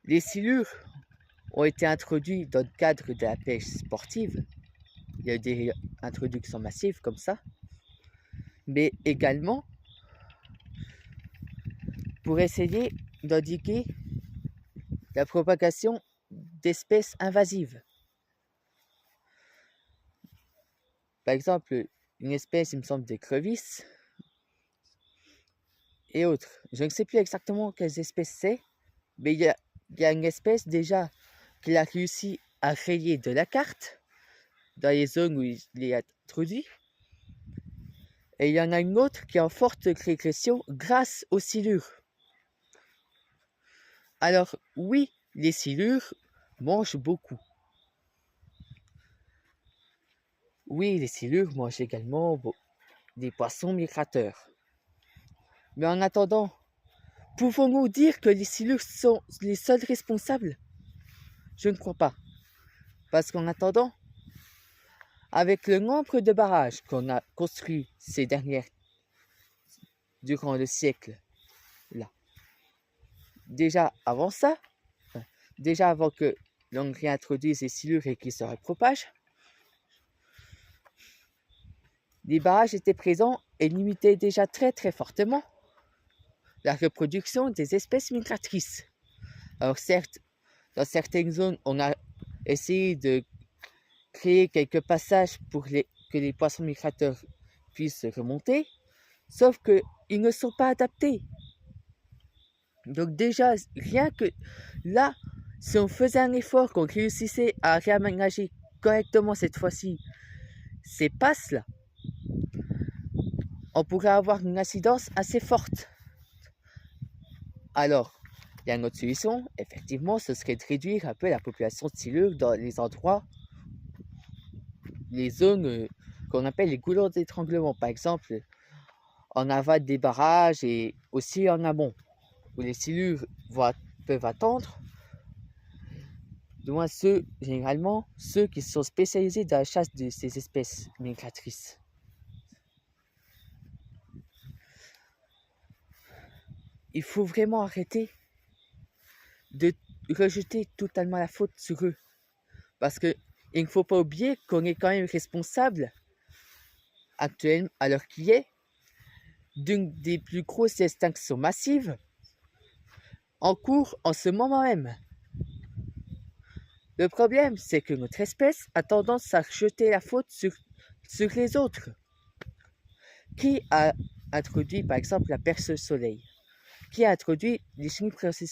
Les silures ont été introduits dans le cadre de la pêche sportive. Il y a eu des introductions massives comme ça. Mais également pour essayer d'endiguer la propagation d'espèces invasives. Par exemple, une espèce, il me semble, d'écrevisse et autres. Je ne sais plus exactement quelles espèces c'est, mais il y a une espèce déjà qu'il a réussi à rayer de la carte dans les zones où il est introduit. Et il y en a une autre qui est en forte régression grâce aux silures. Alors oui, les silures mangent beaucoup. Oui, les silures mangent également des poissons migrateurs. Mais en attendant, pouvons-nous dire que les silures sont les seuls responsables? Je ne crois pas. Parce qu'en attendant, avec le nombre de barrages qu'on a construits durant le siècle, là, déjà avant ça, déjà avant que l'on réintroduise les silures et qu'ils se repropagent, les barrages étaient présents et limitaient déjà très très fortement la reproduction des espèces migratrices. Alors certes, dans certaines zones, on a essayé de créer quelques passages pour que les poissons migrateurs puissent remonter, sauf qu'ils ne sont pas adaptés. Donc déjà, rien que là, si on faisait un effort, qu'on réussissait à réaménager correctement cette fois-ci ces passes-là, on pourrait avoir une incidence assez forte. Alors, il y a une autre solution, effectivement, ce serait de réduire un peu la population de silures dans les endroits, les zones qu'on appelle les goulets d'étranglement, par exemple en aval des barrages et aussi en amont, où les silures peuvent attendre, du moins généralement ceux qui sont spécialisés dans la chasse de ces espèces migratrices. Il faut vraiment arrêter de rejeter totalement la faute sur eux, parce qu'il ne faut pas oublier qu'on est quand même responsable actuellement, à l'heure qui est, d'une des plus grosses extinctions massives en cours en ce moment même. Le problème, c'est que notre espèce a tendance à jeter la faute sur les autres. Qui a introduit, par exemple, la perce-soleil? Qui a introduit les chimies processuelles?